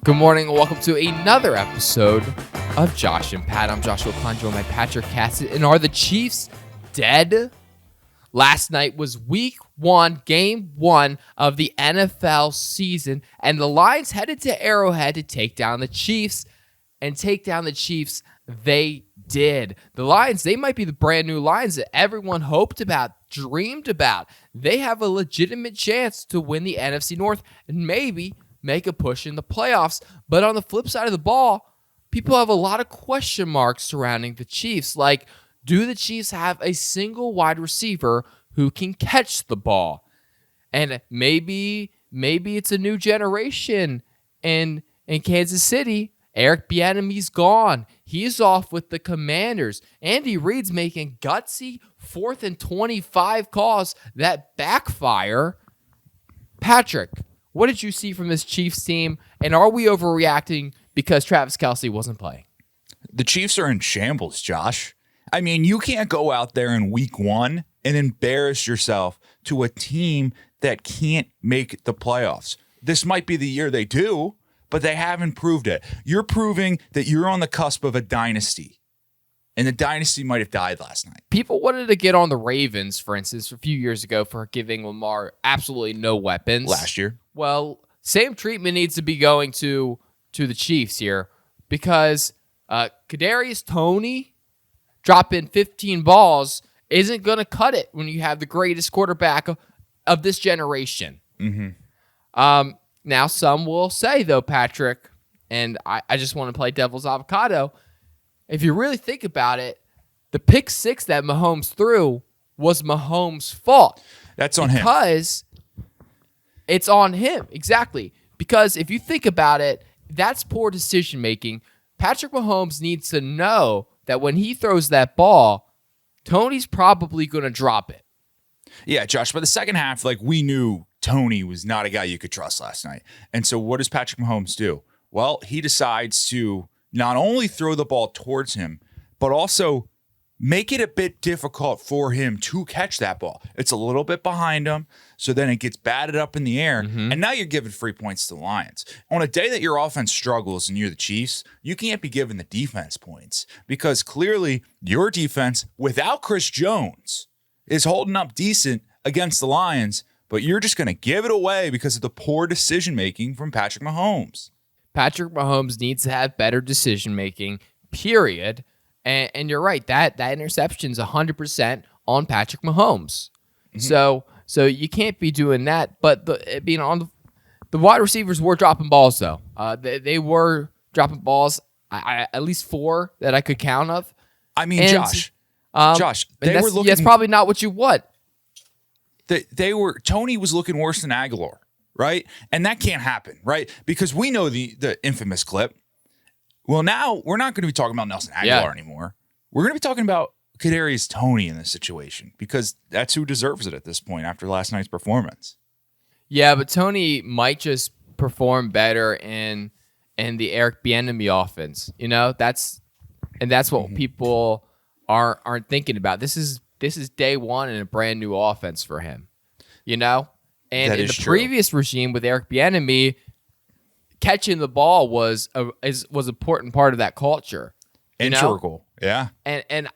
Good morning and welcome to another episode of Josh and Pat. I'm Joshua Klein, joined by Patrick Cassidy. And are the Chiefs dead? Last night was week one, game one of the NFL season, and the Lions headed to Arrowhead to take down the Chiefs, and take down the Chiefs they did. The Lions, they might be the brand new Lions that everyone hoped about, dreamed about. They have a legitimate chance to win the NFC North and maybe make a push in the playoffs. But on the flip side of the ball, people have a lot of question marks surrounding the Chiefs. Like, do the Chiefs have a single wide receiver who can catch the ball? And maybe it's a new generation in Kansas City. Eric Bieniemy's gone. He's off with the Commanders. Andy Reid's making gutsy 4th and 25 calls that backfire. Patrick, what did you see from this Chiefs team? And are we overreacting because Travis Kelce wasn't playing? The Chiefs are in shambles, Josh. I mean, you can't go out there in week one and embarrass yourself to a team that can't make the playoffs. This might be the year they do, but they haven't proved it. You're proving that you're on the cusp of a dynasty. And the dynasty might have died last night. People wanted to get on the Ravens, for instance, a few years ago for giving Lamar absolutely no weapons. Last year. Well, same treatment needs to be going to the Chiefs here because Kadarius Toney dropping 15 balls isn't going to cut it when you have the greatest quarterback of this generation. Mm-hmm. Now, some will say, though, Patrick, and I just want to play devil's avocado, if you really think about it, the pick six that Mahomes threw was Mahomes' fault. That's on him. Because it's on him, exactly. Because if you think about it, that's poor decision-making. Patrick Mahomes needs to know that when he throws that ball, Tony's probably going to drop it. Yeah, Josh, by the second half, we knew Toney was not a guy you could trust last night. And so what does Patrick Mahomes do? Well, he decides to not only throw the ball towards him, but also make it a bit difficult for him to catch that ball. It's a little bit behind him, so then it gets batted up in the air, and now you're giving free points to the Lions. On a day that your offense struggles and you're the Chiefs, you can't be giving the defense points because clearly your defense, without Chris Jones, is holding up decent against the Lions, but you're just going to give it away because of the poor decision-making from Patrick Mahomes. Patrick Mahomes needs to have better decision-making, period. And you're right, that interception's 100% on Patrick Mahomes. Mm-hmm. So you can't be doing that. But the wide receivers were dropping balls, though. They were dropping balls, at least 4 that I could count of. I mean, Josh, they were looking. That's probably not what you want. Toney was looking worse than Aguilar, right? And that can't happen, right? Because we know the infamous clip. Well, now we're not going to be talking about Nelson Aguilar anymore. We're going to be talking about Kadarius Toney in this situation because that's who deserves it at this point after last night's performance. Yeah, but Toney might just perform better in the Eric Bieniemy offense. You know, that's what people aren't thinking about. This is day one in a brand new offense for him. You know, and in the previous regime with Eric Bieniemy, catching the ball was an important part of that culture. Integral, yeah. And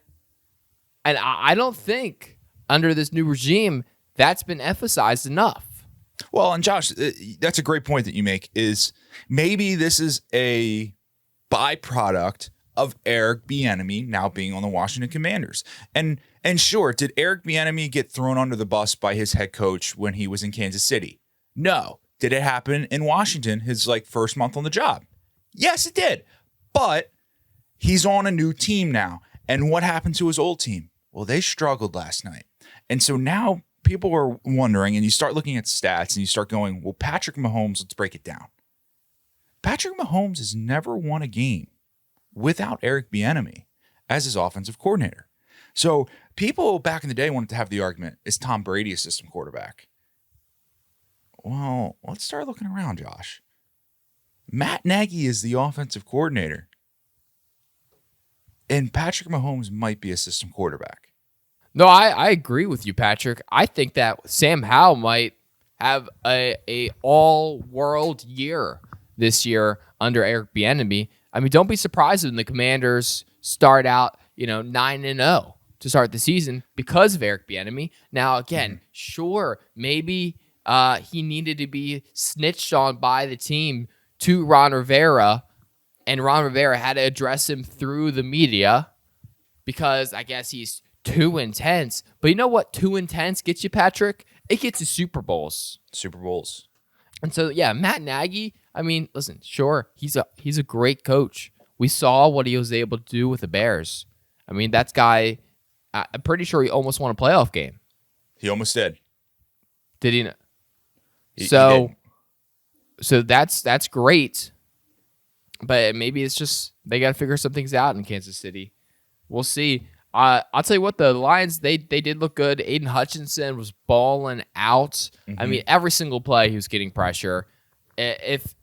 I don't think under this new regime that's been emphasized enough. Well, and Josh, that's a great point that you make. Is maybe this is a byproduct of Eric Bieniemy now being on the Washington Commanders. And sure, did Eric Bieniemy get thrown under the bus by his head coach when he was in Kansas City? No. Did it happen in Washington, his first month on the job? Yes, it did. But he's on a new team now. And what happened to his old team? Well, they struggled last night. And so now people are wondering, and you start looking at stats and you start going, well, Patrick Mahomes, let's break it down. Patrick Mahomes has never won a game without Eric Bieniemy as his offensive coordinator. So people back in the day wanted to have the argument, is Tom Brady a system quarterback? Well, let's start looking around, Josh. Matt Nagy is the offensive coordinator. And Patrick Mahomes might be a system quarterback. No, I agree with you, Patrick. I think that Sam Howell might have a all-world year this year under Eric Bieniemy. I mean, don't be surprised when the Commanders start out, 9-0 to start the season because of Eric Bieniemy. Now, again, sure, maybe he needed to be snitched on by the team to Ron Rivera, and Ron Rivera had to address him through the media because I guess he's too intense. But you know what too intense gets you, Patrick? It gets you Super Bowls. Super Bowls. And so, yeah, Matt Nagy, I mean, listen, sure, he's a great coach. We saw what he was able to do with the Bears. I mean, that guy, I'm pretty sure he almost won a playoff game. He almost did. Did he? He So did. that's great. But maybe it's just they got to figure some things out in Kansas City. We'll see. I'll tell you what, the Lions, they did look good. Aiden Hutchinson was balling out. I mean, every single play he was getting pressure. If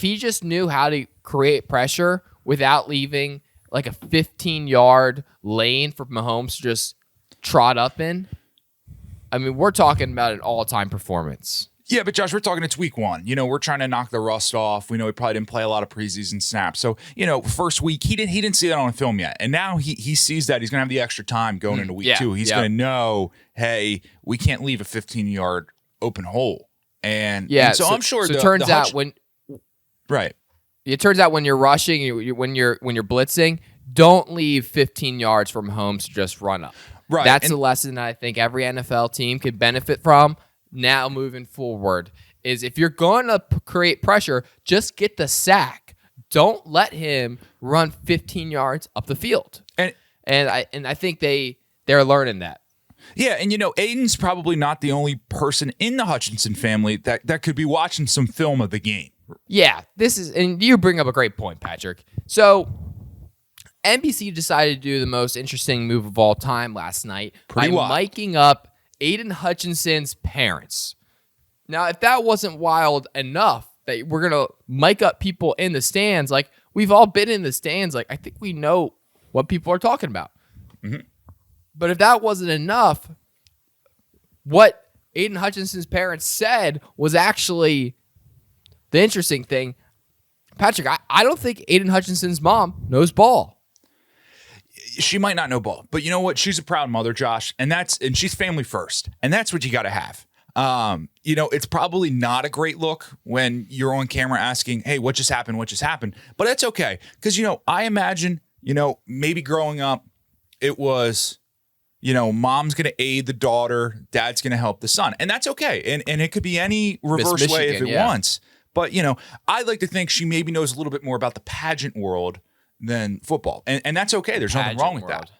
he just knew how to create pressure without leaving like a 15-yard lane for Mahomes to just trot up in, I mean, we're talking about an all-time performance. Yeah, but Josh, we're talking it's week 1. We're trying to knock the rust off. We know he probably didn't play a lot of preseason snaps. So, first week, he didn't see that on film yet. And now he sees that he's going to have the extra time going into week 2. He's going to know, hey, we can't leave a 15-yard open hole. And so I'm sure it turns out when you're rushing, when you're blitzing, don't leave 15 yards from Mahomes to just run up. Right. That's a lesson that I think every NFL team could benefit from. Now moving forward is if you're going to create pressure, just get the sack. Don't let him run 15 yards up the field. And I think they're learning that. Yeah, and Aiden's probably not the only person in the Hutchinson family that could be watching some film of the game. Yeah, and you bring up a great point, Patrick. So NBC decided to do the most interesting move of all time last night by miking up Aiden Hutchinson's parents. Now, if that wasn't wild enough that we're going to mic up people in the stands, like we've all been in the stands, like I think we know what people are talking about. Mm-hmm. But if that wasn't enough, what Aiden Hutchinson's parents said was actually the interesting thing. Patrick, I don't think Aiden Hutchinson's mom knows ball. She might not know ball, but you know what? She's a proud mother, Josh, and she's family first, and that's what you got to have. It's probably not a great look when you're on camera asking, "Hey, what just happened? What just happened?" But that's okay because I imagine maybe growing up, it was mom's going to aid the daughter, dad's going to help the son, and that's okay, and it could be any reverse way if it wants. But I like to think she maybe knows a little bit more about the pageant world than football. And that's okay. There's nothing wrong with that.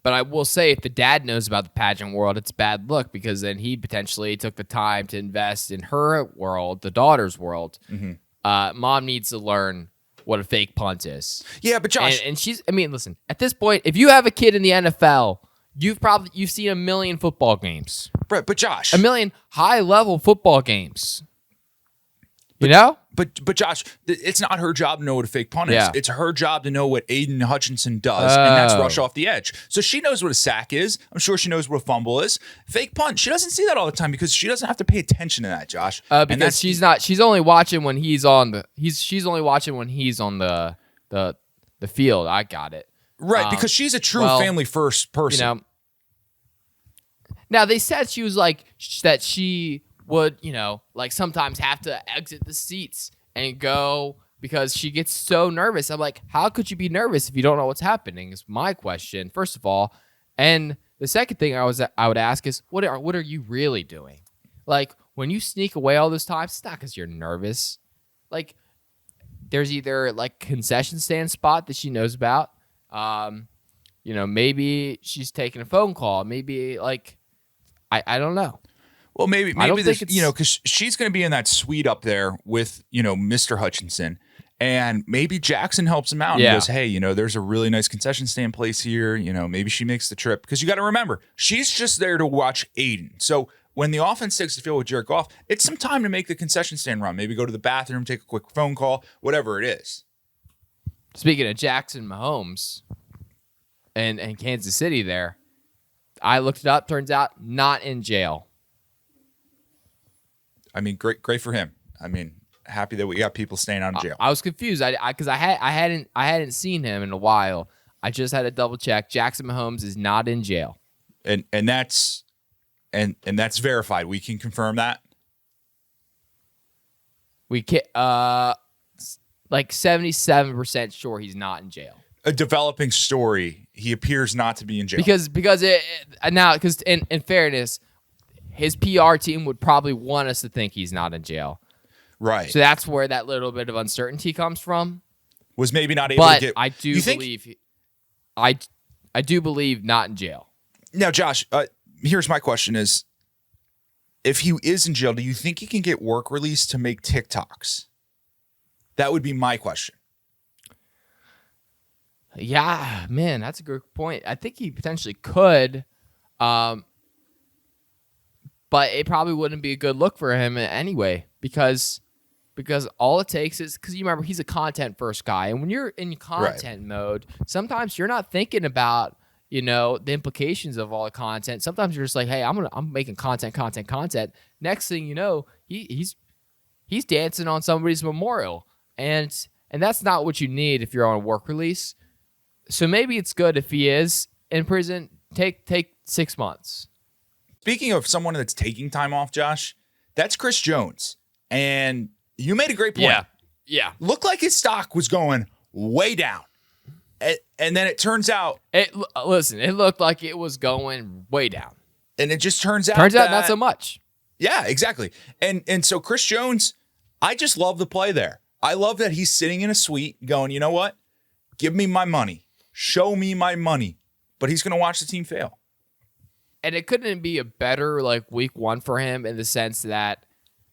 But I will say if the dad knows about the pageant world, it's bad luck because then he potentially took the time to invest in her world, the daughter's world. Mm-hmm. Mom needs to learn what a fake punt is. Yeah, but Josh. And listen, at this point, if you have a kid in the NFL, you've seen a million football games. Right, but Josh. A million high-level football games. But Josh, it's not her job to know what a fake punt is. Yeah. It's her job to know what Aiden Hutchinson does, and that's rush off the edge. So she knows what a sack is. I'm sure she knows what a fumble is. Fake punt, she doesn't see that all the time because she doesn't have to pay attention to that, Josh. Because she's only watching when he's on the field. I got it. Right, because she's a true family first person. Now they said she was like that she would, sometimes have to exit the seats and go because she gets so nervous. I'm like, how could you be nervous if you don't know what's happening? Is my question, first of all. And the second thing I would ask is, what are you really doing? Like, when you sneak away all those times, it's not because you're nervous. Like, there's either like concession stand spot that she knows about. Maybe she's taking a phone call. Maybe I don't know. Well, maybe this, because she's going to be in that suite up there with, Mr. Hutchinson, and maybe Jackson helps him out and goes, hey, there's a really nice concession stand place here. Maybe she makes the trip because you got to remember, she's just there to watch Aiden. So when the offense takes the field with Jared Goff, it's some time to make the concession stand run. Maybe go to the bathroom, take a quick phone call, whatever it is. Speaking of Jackson Mahomes and Kansas City there, I looked it up. Turns out not in jail. I mean, great for him. I mean, happy that we got people staying out of jail. I was confused. Because I hadn't seen him in a while. I just had to double check. Jackson Mahomes is not in jail, and that's verified. We can confirm that. We can like 77% sure he's not in jail. A developing story. He appears not to be in jail because in fairness, his PR team would probably want us to think he's not in jail. Right. So that's where that little bit of uncertainty comes from. Was maybe not able to get. But I do believe I do believe not in jail. Now, Josh, here's my question: is if he is in jail, do you think he can get work release to make TikToks? That would be my question. Yeah, man, that's a good point. I think he potentially could, but it probably wouldn't be a good look for him anyway because all it takes is because you remember he's a content first guy, and when you're in content mode, sometimes you're not thinking about the implications of all the content. Sometimes you're just like, hey, I'm making content. Next thing you know, he's dancing on somebody's memorial, and that's not what you need if you're on a work release. So maybe it's good if he is in prison. Take 6 months. Speaking of someone that's taking time off, Josh, that's Chris Jones. And you made a great point. Yeah. Looked like his stock was going way down. And then it turns out... it looked like it was going way down. And it just turns out... not so much. Yeah, exactly. And so Chris Jones, I just love the play there. I love that he's sitting in a suite going, you know what? Give me my money. Show me my money. But he's going to watch the team fail. And it couldn't be a better week one for him in the sense that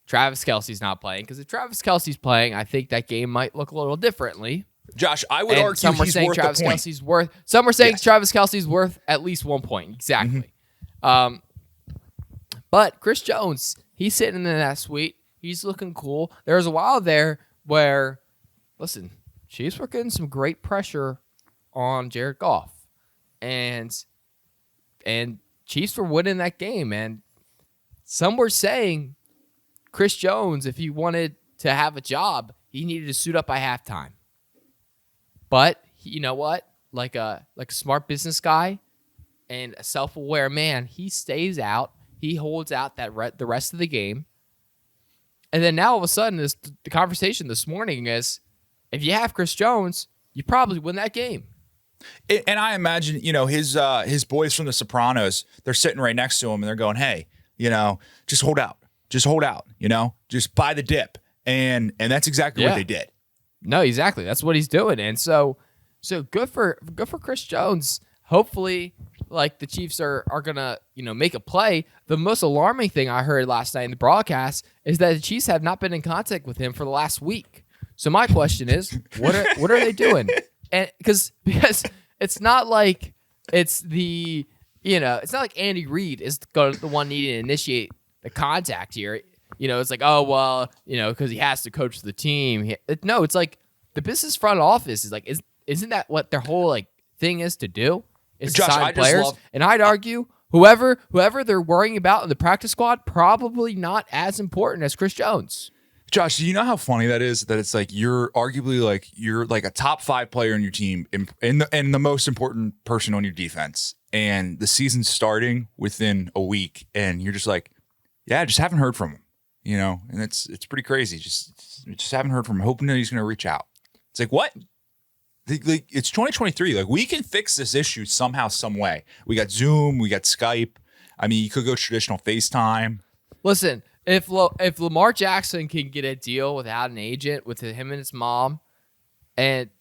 Travis Kelce's not playing. Because if Travis Kelce's playing, I think that game might look a little differently. Josh, I would argue some are he's saying worth Travis a point. Kelce's worth. Some are saying Travis Kelce's worth at least 1 point. Exactly. Mm-hmm. But Chris Jones, he's sitting in that suite. He's looking cool. There was a while there where, listen, Chiefs were getting some great pressure on Jared Goff, and Chiefs were winning that game. And some were saying Chris Jones, if he wanted to have a job, he needed to suit up by halftime. But you know what? Like a smart business guy and a self-aware man, he stays out. He holds out the rest of the game. And then now all of a sudden, the conversation this morning is, if you have Chris Jones, you probably win that game. And I imagine, his boys from The Sopranos, they're sitting right next to him and they're going, hey, just hold out. Just hold out, just buy the dip. And that's exactly what they did. No, exactly. That's what he's doing. And so good for Chris Jones. Hopefully, the Chiefs are gonna, make a play. The most alarming thing I heard last night in the broadcast is that the Chiefs have not been in contact with him for the last week. So my question is, what are they doing? And because it's not like it's it's not like Andy Reid is the one needing to initiate the contact here. It's like, oh well, because he has to coach the team. No, it's like the business front office is like, isn't that what their whole thing is to do? Is to sign players? And I'd argue whoever they're worrying about in the practice squad, probably not as important as Chris Jones. Josh, do you know how funny that is? That it's like you're arguably you're a top 5 player in your team and the most important person on your defense, and the season's starting within a week, and you're just like, yeah, I just haven't heard from him, and it's pretty crazy. Just haven't heard from him, hoping that he's going to reach out. It's like, what? It's 2023. We can fix this issue somehow, some way. We got Zoom, we got Skype. I mean, you could go traditional FaceTime. Listen. If Lamar Jackson can get a deal without an agent with him and his mom, and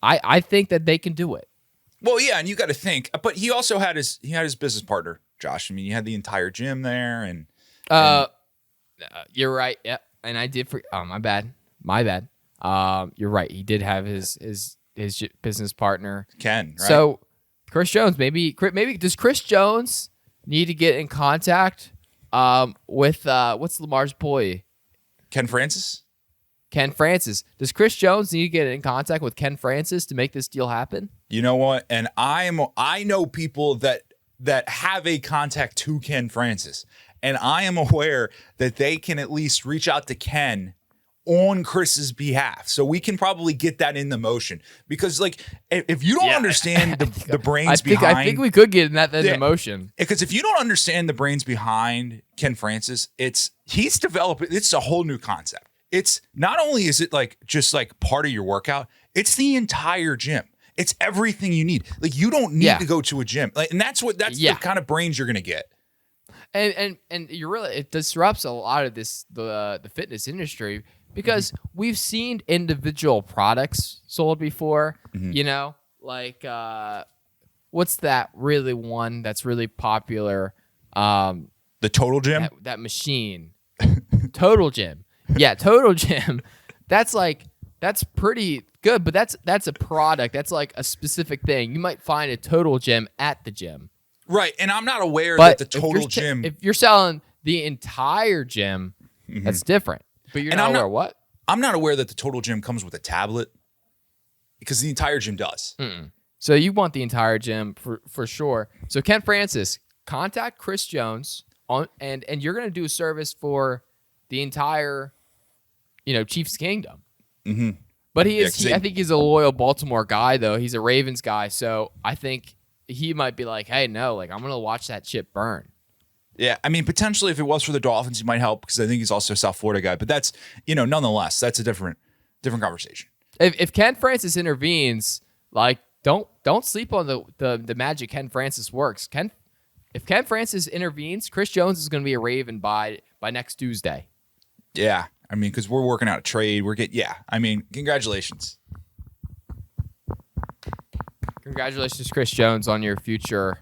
I think that they can do it. Well, yeah, and you got to think, but he also had his business partner, Josh. I mean, you had the entire gym there, and you're right. Yep, and I did my bad. You're right. He did have his business partner, Ken. Right? So Chris Jones, maybe does Chris Jones need to get in contact with what's Lamar's boy? Ken Francis? Ken Francis. Does Chris Jones need to get in contact with Ken Francis to make this deal happen? You know what? And I know people that have a contact to Ken Francis, and I am aware that they can at least reach out to Ken on Chris's behalf. So we can probably get that in the motion because like if you don't understand the brains behind, I think we could get in that motion. Because if you don't understand the brains behind Ken Francis, he's developing, it's a whole new concept. It's not only is it like just like part of your workout, it's the entire gym. It's everything you need. Like you don't need to go to a gym. Like, and that's the kind of brains you're going to get. And you're really, it disrupts a lot of the fitness industry because we've seen individual products sold before, you know, like what's that really one that's really popular? The Total Gym? That machine. Total Gym. Yeah, Total Gym. That's pretty good, but that's a product. That's like a specific thing. You might find a Total Gym at the gym. Right, and I'm not aware that the Total Gym... If you're selling the entire gym, that's different. But you're not aware what? I'm not aware that the Total Gym comes with a tablet because the entire gym does. So you want the entire gym for sure. So Ken Francis, contact Chris Jones and you're going to do a service for the entire, Chiefs Kingdom. But I think he's a loyal Baltimore guy though. He's a Ravens guy, so I think he might be like, hey, no, like I'm gonna watch that shit burn. Yeah, I mean, potentially if it was for the Dolphins, he might help because I think he's also a South Florida guy. But that's, nonetheless, that's a different conversation. If Ken Francis intervenes, like don't sleep on the magic Ken Francis works. If Ken Francis intervenes, Chris Jones is gonna be a Raven by next Tuesday. Yeah, I mean, because we're working out a trade. Congratulations. Congratulations, Chris Jones, on your future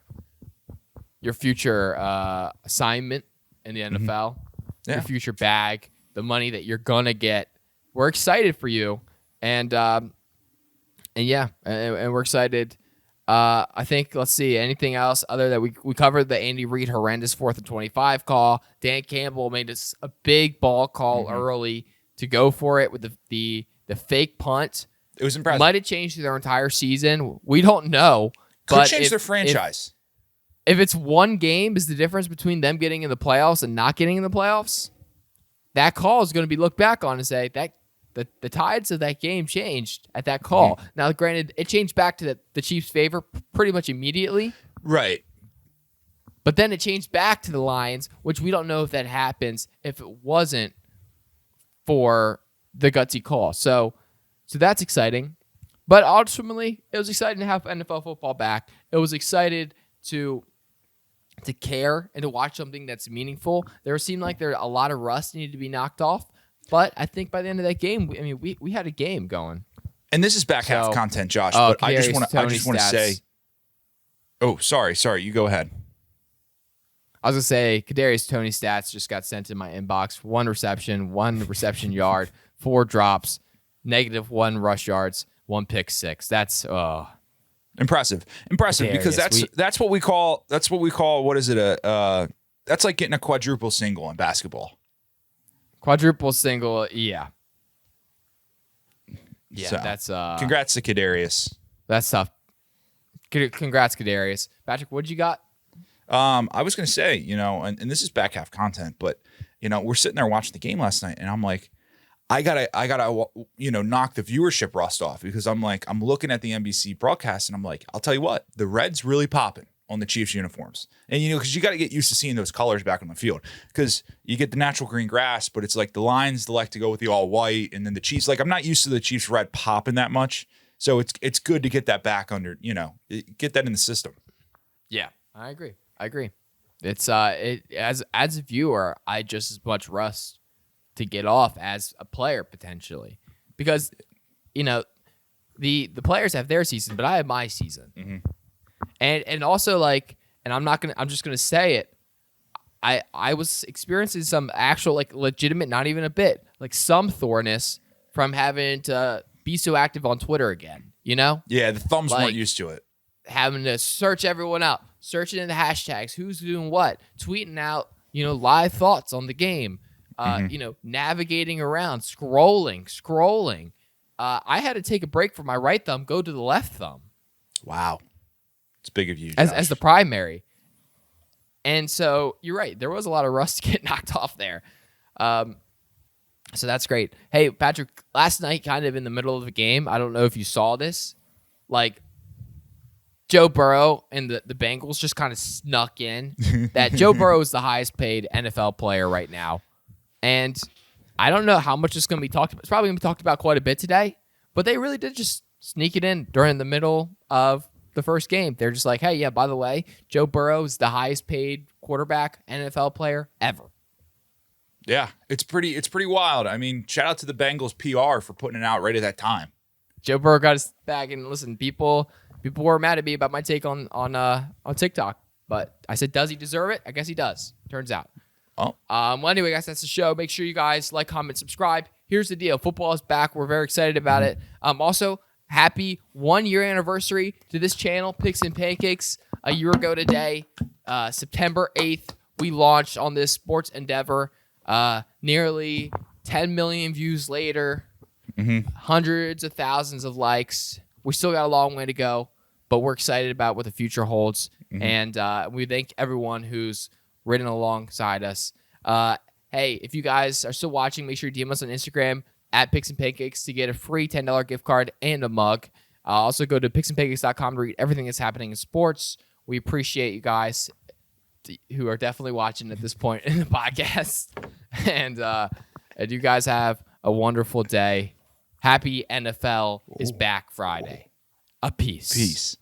assignment in the NFL, your future bag, the money that you're gonna get. We're excited for you, and we're excited. I think let's see anything else other than we covered the Andy Reid horrendous 4th and 25 call. Dan Campbell made us a big ball call early to go for it with the fake punt. It was impressive. Might have changed their entire season. We don't know. Could change their franchise. If it's one game is the difference between them getting in the playoffs and not getting in the playoffs, that call is going to be looked back on and say that the tides of that game changed at that call. Now, granted, it changed back to the Chiefs' favor pretty much immediately. Right. But then it changed back to the Lions, which we don't know if that happens if it wasn't for the gutsy call. So that's exciting. But ultimately, it was exciting to have NFL football back. It was excited to care and to watch something that's meaningful. There seemed like there a lot of rust needed to be knocked off. But I think by the end of that game, we had a game going. And this is back half content, Josh. But I just want to say. Oh, sorry. You go ahead. I was gonna say Kadarius Toney stats just got sent in my inbox. 1 reception, 1 reception yard, 4 drops, -1 rush yards, 1 pick six. That's impressive. Kadarius, because that's what we call what is it? That's like getting a quadruple single in basketball. Quadruple single, yeah. Yeah, so, that's congrats to Kadarius. That's tough. Congrats, Kadarius. Patrick, what you got? I was gonna say, and this is back half content, but we're sitting there watching the game last night, and I'm like, I gotta, knock the viewership rust off because I'm looking at the NBC broadcast, and I'm like, I'll tell you what, the red's really popping on the Chiefs uniforms, and because you got to get used to seeing those colors back on the field because you get the natural green grass, but it's like the Lions like to go with the all white, and then the Chiefs, I'm not used to the Chiefs red popping that much, so it's good to get that back under, get that in the system. Yeah, I agree. It's as a viewer, I just as much rust to get off as a player potentially because the players have their season, but I have my season. And also and I'm just gonna say it. I was experiencing some actual legitimate, not even a bit, some soreness from having to be so active on Twitter again. Yeah, the thumbs weren't used to it. Having to search everyone out, searching in the hashtags, who's doing what, tweeting out, live thoughts on the game, navigating around, scrolling. I had to take a break from my right thumb, go to the left thumb. Wow. It's big of you, Josh. As the primary. And so you're right. There was a lot of rust to get knocked off there. So that's great. Hey, Patrick, last night, kind of in the middle of the game, I don't know if you saw this, like Joe Burrow and the Bengals just kind of snuck in that Joe Burrow is the highest paid NFL player right now. And I don't know how much it's going to be talked about. It's probably going to be talked about quite a bit today, but they really did just sneak it in during the middle of the first game. They're just like, hey, yeah, by the way, Joe Burrow is the highest paid quarterback NFL player ever. Yeah, it's pretty wild. I mean, shout out to the Bengals PR for putting it out right at that time. Joe Burrow got his back, and listen, people were mad at me about my take on TikTok, but I said, does he deserve it? I guess he does. Turns out. Oh. Well, anyway, guys, that's the show. Make sure you guys like, comment, subscribe. Here's the deal: football is back. We're very excited about it. Also, happy 1 year anniversary to this channel, Picks and Pancakes. A year ago today, September 8th, we launched on this sports endeavor. Nearly 10 million views later, hundreds of thousands of likes. We still got a long way to go, but we're excited about what the future holds. And we thank everyone who's ridden alongside us. Hey, if you guys are still watching, make sure you DM us on Instagram at Picks and Pancakes to get a free $10 gift card and a mug. Also go to picksandpancakes.com to read everything that's happening in sports. We appreciate you guys who are definitely watching at this point in the podcast. And you guys have a wonderful day. Happy NFL is back Friday. A peace. Peace.